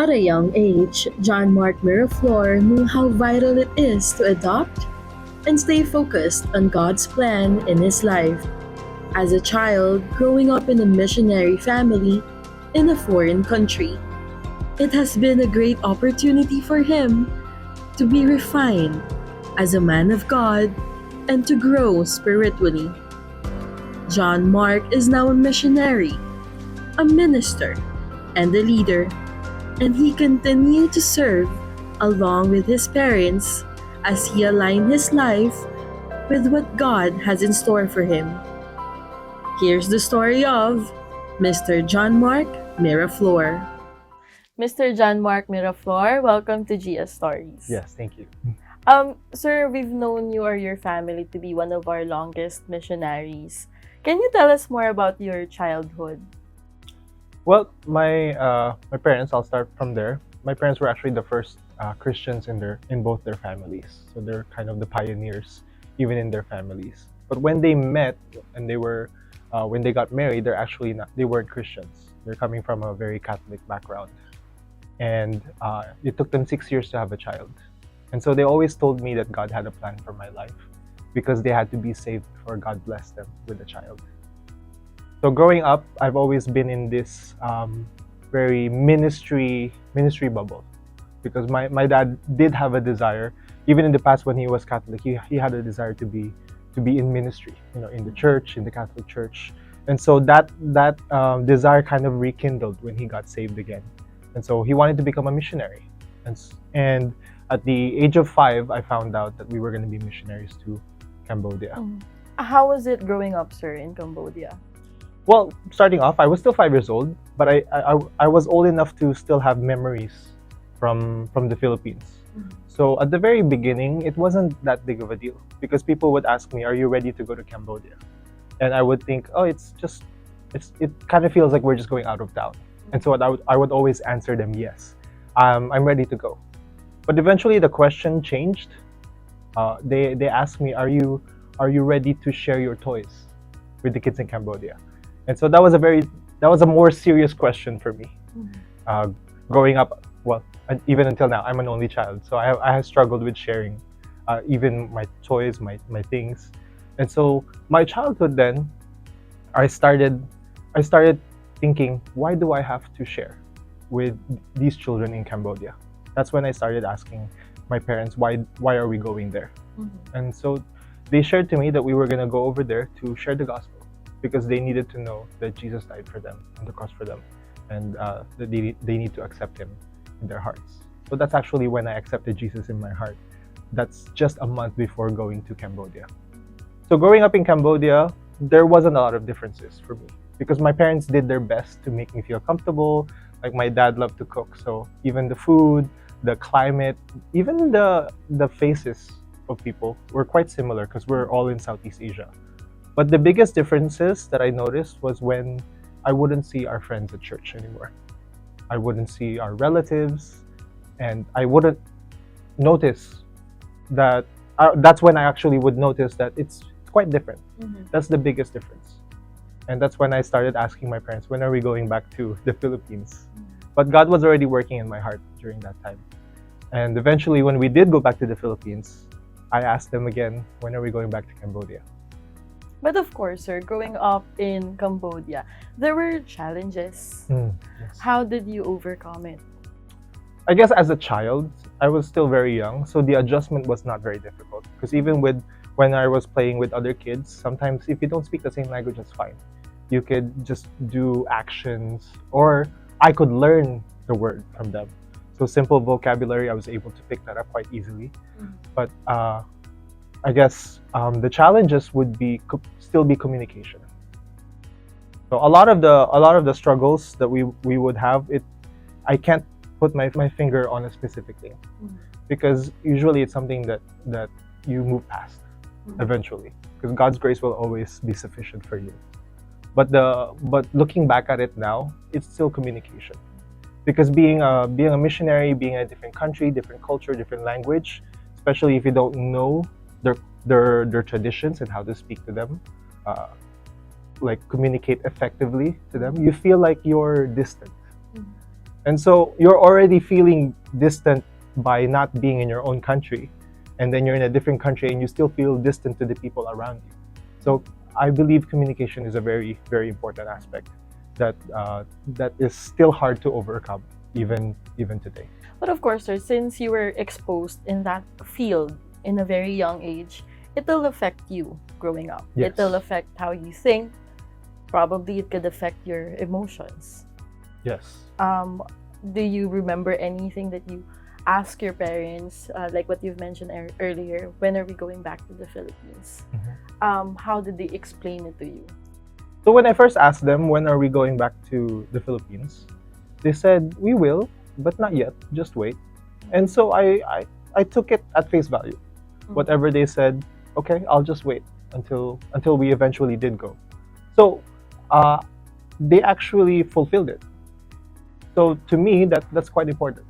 At a young age, John Mark Miraflor knew how vital it is to adopt and stay focused on God's plan in his life. As a child growing up in a missionary family in a foreign country, it has been a great opportunity for him to be refined as a man of God and to grow spiritually. John Mark is now a missionary, a minister, and a leader, and he continued to serve along with his parents as he aligned his life with what God has in store for him. Here's the story of Mr. John Mark Miraflor. Mr. John Mark Miraflor, welcome to GS Stories. Yes, thank you. Sir, we've known you or your family to be one of our longest missionaries. Can you tell us more about your childhood? Well, my parents, I'll start from there. My parents were actually the first Christians in both their families, so they're kind of the pioneers, even in their families. But when they met and when they got married, they weren't Christians. They're coming from a very Catholic background, and it took them 6 years to have a child. And so they always told me that God had a plan for my life because they had to be saved before God blessed them with a child. So growing up, I've always been in this very ministry bubble because my dad did have a desire, even in the past when he was Catholic, he had a desire to be in ministry, in the church, in the Catholic Church. And so that desire kind of rekindled when he got saved again. And so he wanted to become a missionary. And at the age of 5, I found out that we were going to be missionaries to Cambodia. How was it growing up, sir, in Cambodia? Well, starting off, I was still 5 years old, but I was old enough to still have memories from the Philippines. So at the very beginning, it wasn't that big of a deal because people would ask me, "Are you ready to go to Cambodia?" And I would think, "Oh, it kind of feels like we're just going out of town." And so I would always answer them, "Yes, I'm ready to go." But eventually, the question changed. They asked me, "Are you ready to share your toys with the kids in Cambodia?" And so that was a more serious question for me. Growing up, well, even until now, I'm an only child, so I have struggled with sharing, even my toys, my things. And so my childhood then, I started thinking, why do I have to share with these children in Cambodia? That's when I started asking my parents, why are we going there? And so they shared to me that we were going to go over there to share the gospel because they needed to know that Jesus died for them on the cross for them, and that they need to accept him in their hearts. So that's actually when I accepted Jesus in my heart. That's just a month before going to Cambodia. So growing up in Cambodia, there wasn't a lot of differences for me because my parents did their best to make me feel comfortable. Like my dad loved to cook, so even the food, the climate, even the faces of people were quite similar because we're all in Southeast Asia. But the biggest differences that I noticed was when I wouldn't see our friends at church anymore. I wouldn't see our relatives, and I wouldn't notice that. That's when I actually would notice that it's quite different. That's the biggest difference. And that's when I started asking my parents, when are we going back to the Philippines? But God was already working in my heart during that time. And eventually, when we did go back to the Philippines, I asked them again, when are we going back to Cambodia? But of course, sir, growing up in Cambodia, there were challenges. Yes. How did you overcome it? I guess as a child, I was still very young, so the adjustment was not very difficult. Because even when I was playing with other kids, sometimes if you don't speak the same language, it's fine. You could just do actions, or I could learn the word from them. So simple vocabulary, I was able to pick that up quite easily. But I guess the challenges would still be communication. So a lot of the struggles that we would have, I can't put my finger on a specific thing because usually it's something that you move past eventually because God's grace will always be sufficient for you. But looking back at it now, it's still communication because being a missionary, being in a different country, different culture, different language, especially if you don't know their traditions and how to speak to them, like communicate effectively to them, you feel like you're distant. And so you're already feeling distant by not being in your own country. And then you're in a different country and you still feel distant to the people around you. So I believe communication is a very, very important aspect that is still hard to overcome even today. But of course, sir, since you were exposed in that field in a very young age, it'll affect you growing up. Yes. It'll affect how you think. Probably it could affect your emotions. Yes. Do you remember anything that you ask your parents, like what you've mentioned earlier? When are we going back to the Philippines? How did they explain it to you? So when I first asked them when are we going back to the Philippines, they said we will, but not yet. Just wait. And so I took it at face value. Whatever they said, okay, I'll just wait until we eventually did go. So they actually fulfilled it. So to me, that's quite important.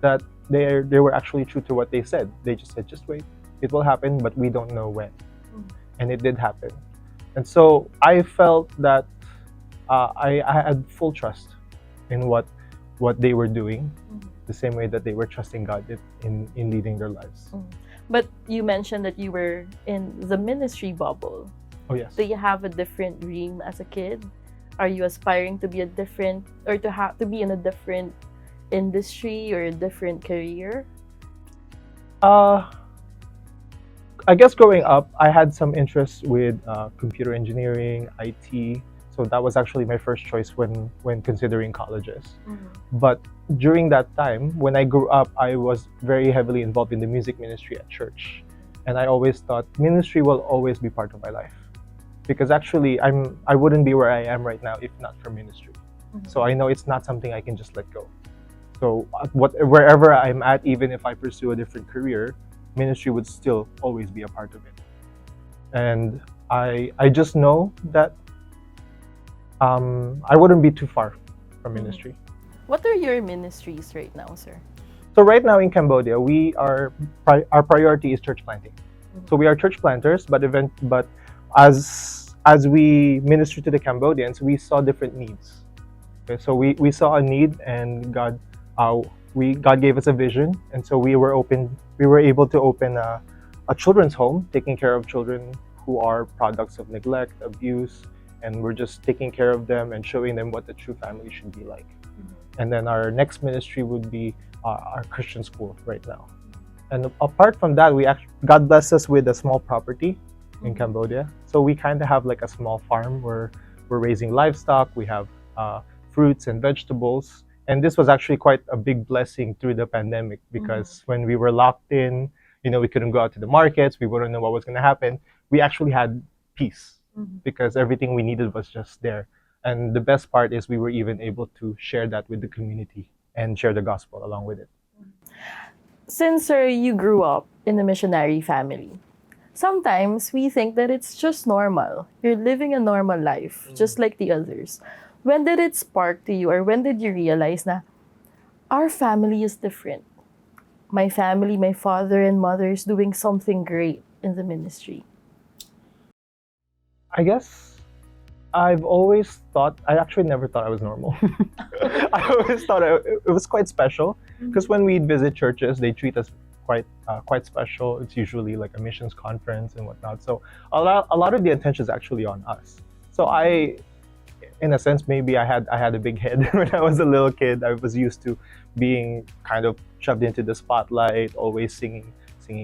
That they were actually true to what they said. They just said, just wait, it will happen, but we don't know when. And it did happen. And so I felt that I had full trust in what they were doing, the same way that they were trusting God in leading their lives. But you mentioned that you were in the ministry bubble. Oh yes. Do you have a different dream as a kid? Are you aspiring to be a different, or to be in a different industry or a different career? I guess growing up, I had some interest with computer engineering, IT. So that was actually my first choice when considering colleges. But during that time, when I grew up, I was very heavily involved in the music ministry at church. And I always thought ministry will always be part of my life. Because actually, I wouldn't be where I am right now if not for ministry. So I know it's not something I can just let go. So wherever I'm at, even if I pursue a different career, ministry would still always be a part of it. And I just know that I wouldn't be too far from ministry. What are your ministries right now, sir? So right now in Cambodia, our priority is church planting. So we are church planters, but as we minister to the Cambodians, we saw different needs. Okay, so we saw a need, and God gave us a vision, and so we were able to open a children's home, taking care of children who are products of neglect, abuse, and we're just taking care of them and showing them what the true family should be like. And then our next ministry would be our Christian school right now. And apart from that, God blessed us with a small property in Cambodia. So we kind of have like a small farm where we're raising livestock. We have fruits and vegetables. And this was actually quite a big blessing through the pandemic, because when we were locked in, we couldn't go out to the markets. We wouldn't know what was going to happen. We actually had peace because everything we needed was just there. And the best part is we were even able to share that with the community and share the gospel along with it. Since, sir, you grew up in a missionary family, sometimes we think that it's just normal. You're living a normal life, just like the others. When did it spark to you, or when did you realize na our family is different? My family, my father and mother is doing something great in the ministry. I guess I've always thought, I actually never thought I was normal. I always thought it was quite special, because when we visit churches, they treat us quite special. It's usually like a missions conference and whatnot. So a lot of the attention is actually on us. So in a sense, maybe I had a big head when I was a little kid. I was used to being kind of shoved into the spotlight, always singing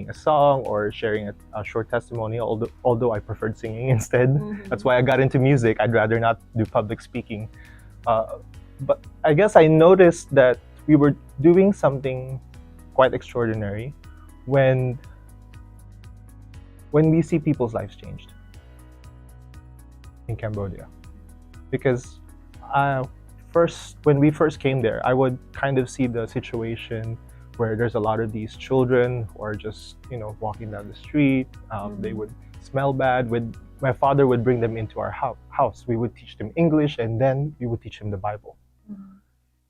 a song or sharing a short testimony. Although I preferred singing instead. That's why I got into music. I'd rather not do public speaking. But I guess I noticed that we were doing something quite extraordinary when we see people's lives changed in Cambodia. Because when we first came there, I would kind of see the situation where there's a lot of these children who are just walking down the street. They would smell bad. My father would bring them into our house. We would teach them English, and then we would teach them the Bible.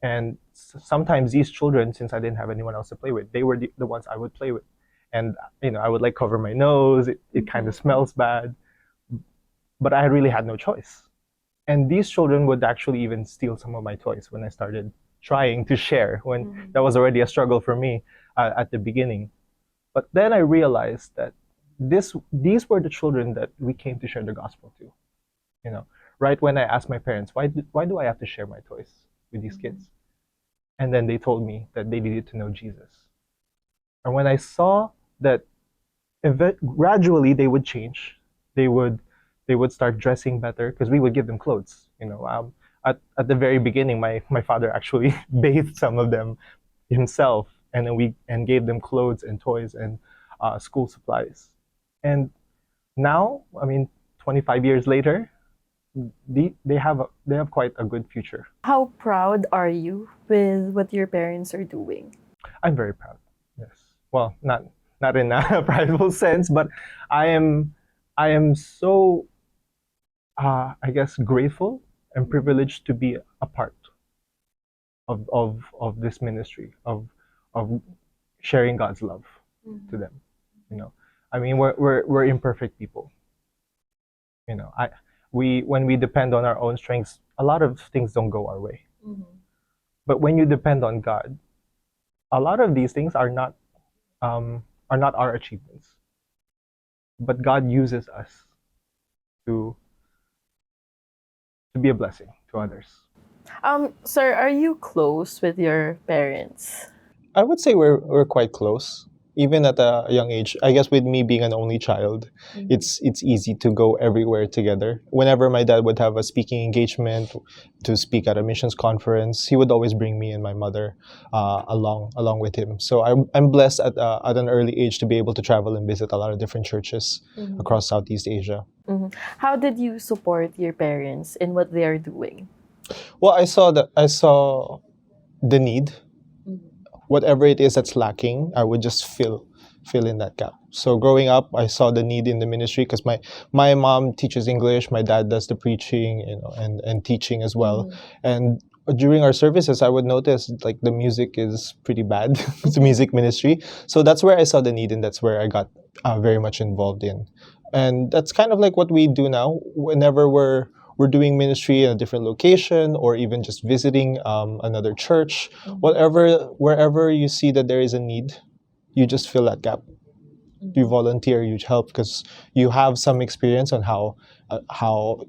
And sometimes these children, since I didn't have anyone else to play with, they were the ones I would play with. And I would like cover my nose. It kind of smells bad, but I really had no choice. And these children would actually even steal some of my toys when I started trying to share when Mhm. that was already a struggle for me at the beginning. But then I realized that these were the children that we came to share the gospel to. You know, right when I asked my parents, why do I have to share my toys with these kids? And then they told me that they needed to know Jesus. And when I saw that gradually they would change, they would they would start dressing better because we would give them clothes. At the very beginning, my father actually bathed some of them himself, and then we and gave them clothes and toys and school supplies. And now, I mean, 25 years later, they have quite a good future. How proud are you with what your parents are doing? I'm very proud. Yes. Well, not in a prideful sense, but I am so I guess grateful and privileged to be a part of this ministry of sharing God's love to them. You know, I mean, we're imperfect people. You know, we when we depend on our own strengths, a lot of things don't go our way. But when you depend on God, a lot of these things are not our achievements, but God uses us to be a blessing to others. Sir, are you close with your parents? I would say we're quite close, even at a young age. I guess with me being an only child, it's easy to go everywhere together. Whenever my dad would have a speaking engagement to speak at a missions conference, he would always bring me and my mother along with him. So I'm blessed at an early age to be able to travel and visit a lot of different churches across Southeast Asia. How did you support your parents in what they are doing? Well, I saw the need. Whatever it is that's lacking, I would just fill in that gap. So growing up, I saw the need in the ministry because my mom teaches English, my dad does the preaching, and teaching as well. And during our services, I would notice like the music is pretty bad. It's a music ministry, so that's where I saw the need, and that's where I got very much involved in. And that's kind of like what we do now. Whenever we're doing ministry in a different location or even just visiting another church, wherever you see that there is a need, you just fill that gap. You volunteer, you help because you have some experience on how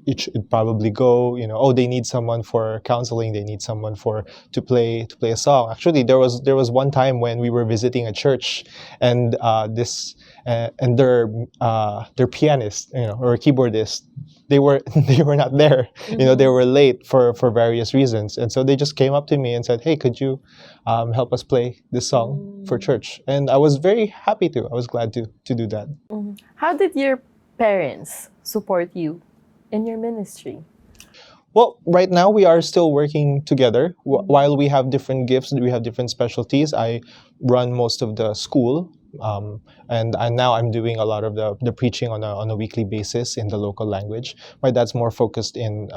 it should probably go. Oh, they need someone for counseling, they need someone to play a song. Actually, there was one time when we were visiting a church, and and their pianist, or keyboardist, they were they were not there. They were late for various reasons, and so they just came up to me and said, "Hey, could you help us play this song for church?" And I was very happy to. I was glad to do that. How did your parents support you in your ministry? Well, right now we are still working together. While we have different gifts, we have different specialties. I run most of the school, and now I'm doing a lot of the preaching on a weekly basis in the local language. My dad's more focused in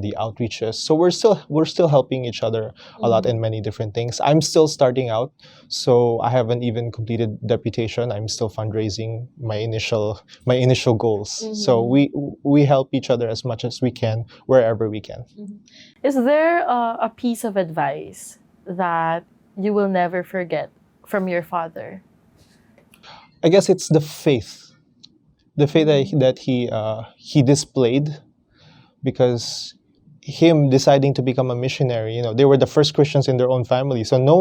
the outreaches. So we're still helping each other a lot in many different things. I'm still starting out, so I haven't even completed deputation. I'm still fundraising my initial goals. So we help each other as much as we can wherever we can. Is there a piece of advice that you will never forget from your father? I guess it's the faith that he displayed, because him deciding to become a missionary, they were the first Christians in their own family, so no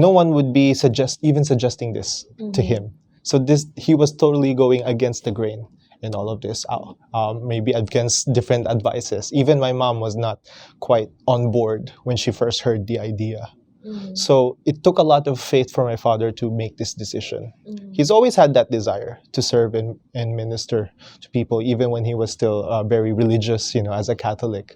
one would be suggesting this to him. So he was totally going against the grain in all of this, maybe against different advices. Even my mom was not quite on board when she first heard the idea. So it took a lot of faith for my father to make this decision. He's always had that desire to serve and minister to people, even when he was still very religious, as a Catholic.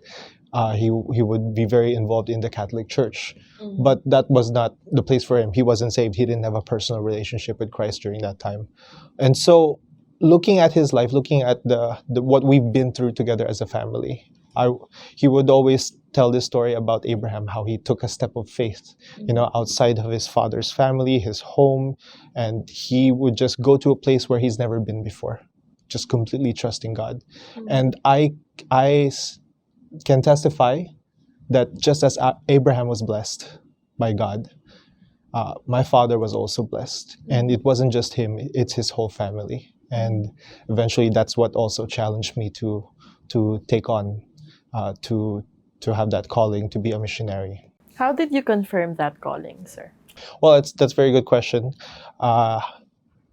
He would be very involved in the Catholic Church. But that was not the place for him. He wasn't saved. He didn't have a personal relationship with Christ during that time. And so looking at his life, looking at the what we've been through together as a family, he would always tell this story about Abraham, how he took a step of faith, outside of his father's family, his home, and he would just go to a place where he's never been before, just completely trusting God. And I can testify that just as Abraham was blessed by God, my father was also blessed. And it wasn't just him, it's his whole family. And eventually that's what also challenged me to take on, to have that calling to be a missionary. How did you confirm that calling, sir? Well, that's a very good question.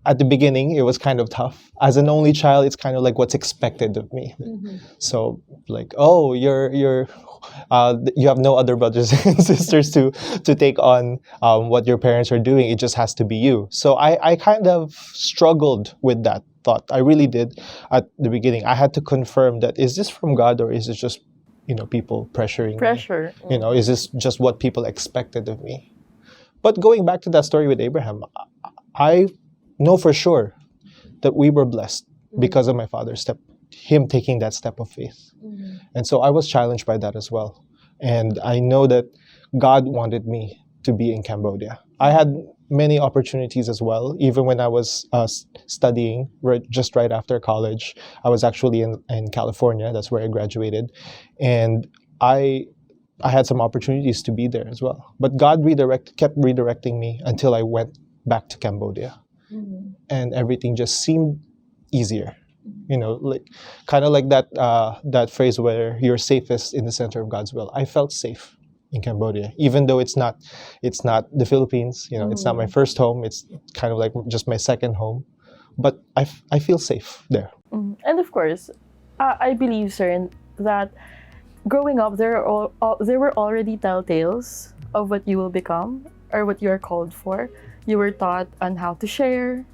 At the beginning, it was kind of tough. As an only child, it's kind of like what's expected of me. So, like, oh, you have no other brothers and sisters to take on what your parents are doing. It just has to be you. So I kind of struggled with that thought. I really did at the beginning. I had to confirm that, is this from God, or is it just, people pressuring me? Pressure. Is this just what people expected of me? But going back to that story with Abraham, I know for sure that we were blessed because of my father's step, him taking that step of faith. And so I was challenged by that as well. And I know that God wanted me to be in Cambodia. I had many opportunities as well. Even when I was studying just right after college, I was actually in California. That's where I graduated. And I had some opportunities to be there as well. But God kept redirecting me until I went back to Cambodia. And everything just seemed easier. Like kind of like that phrase where you're safest in the center of God's will. I felt safe in Cambodia, even though it's not the Philippines. It's not my first home. It's kind of like just my second home. But I feel safe there. And of course, I believe, sir, that growing up, there were already telltales of what you will become or what you are called for. You were taught on how to share.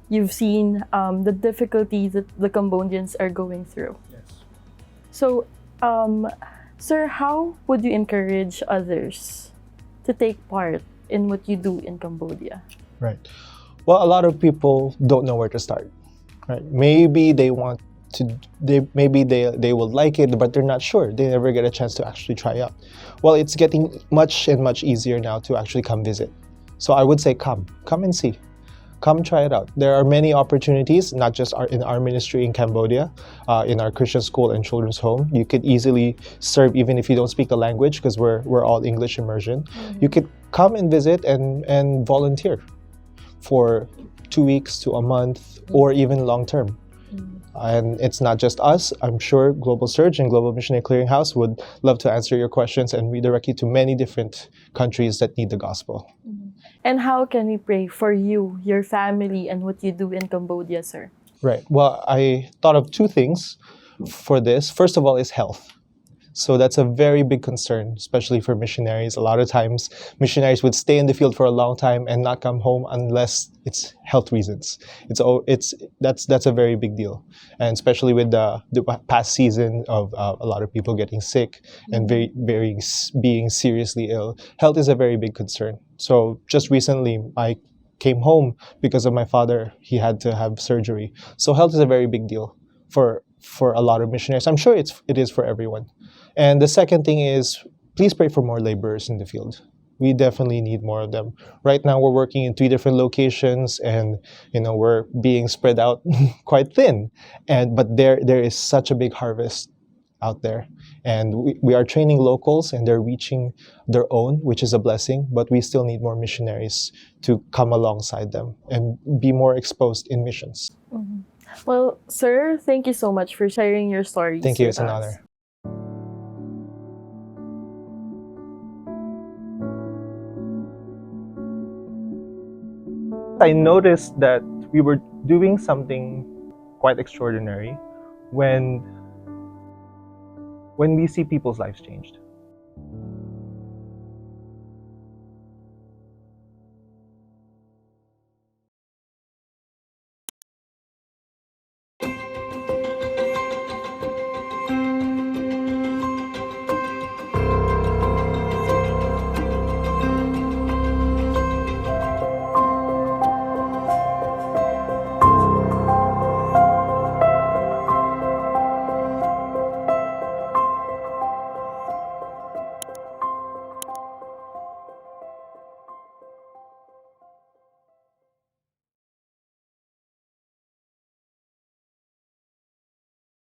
You've seen the difficulties that the Cambodians are going through. Yes. So, sir, how would you encourage others to take part in what you do in Cambodia? Right. Well, a lot of people don't know where to start. Right. Maybe they want to. They will like it, but they're not sure. They never get a chance to actually try out. Well, it's getting much easier now to actually come visit. So I would say come and see. Come try it out. There are many opportunities, not just in our ministry in Cambodia, in our Christian school and children's home. You could easily serve even if you don't speak the language, because we're all English immersion. You could come and visit and volunteer for 2 weeks to a month or even long term. And it's not just us. I'm sure Global Surge and Global Missionary Clearinghouse would love to answer your questions and redirect you to many different countries that need the gospel. And how can we pray for you, your family, and what you do in Cambodia, sir? Right. Well, I thought of 2 things for this. First of all is health. So that's a very big concern, especially for missionaries. A lot of times, missionaries would stay in the field for a long time and not come home unless it's health reasons. That's a very big deal, and especially with the past season of a lot of people getting sick and being seriously ill. Health is a very big concern. So just recently, I came home because of my father. He had to have surgery. So health is a very big deal for a lot of missionaries. I'm sure it is for everyone. And the second thing is, please pray for more laborers in the field. We definitely need more of them. Right now, we're working in 3 different locations, and we're being spread out quite thin. But there is such a big harvest out there, and we are training locals, and they're reaching their own, which is a blessing. But we still need more missionaries to come alongside them and be more exposed in missions. Well, sir, thank you so much for sharing your stories. Thank you. With It's an us. honor. I noticed that we were doing something quite extraordinary when we see people's lives changed.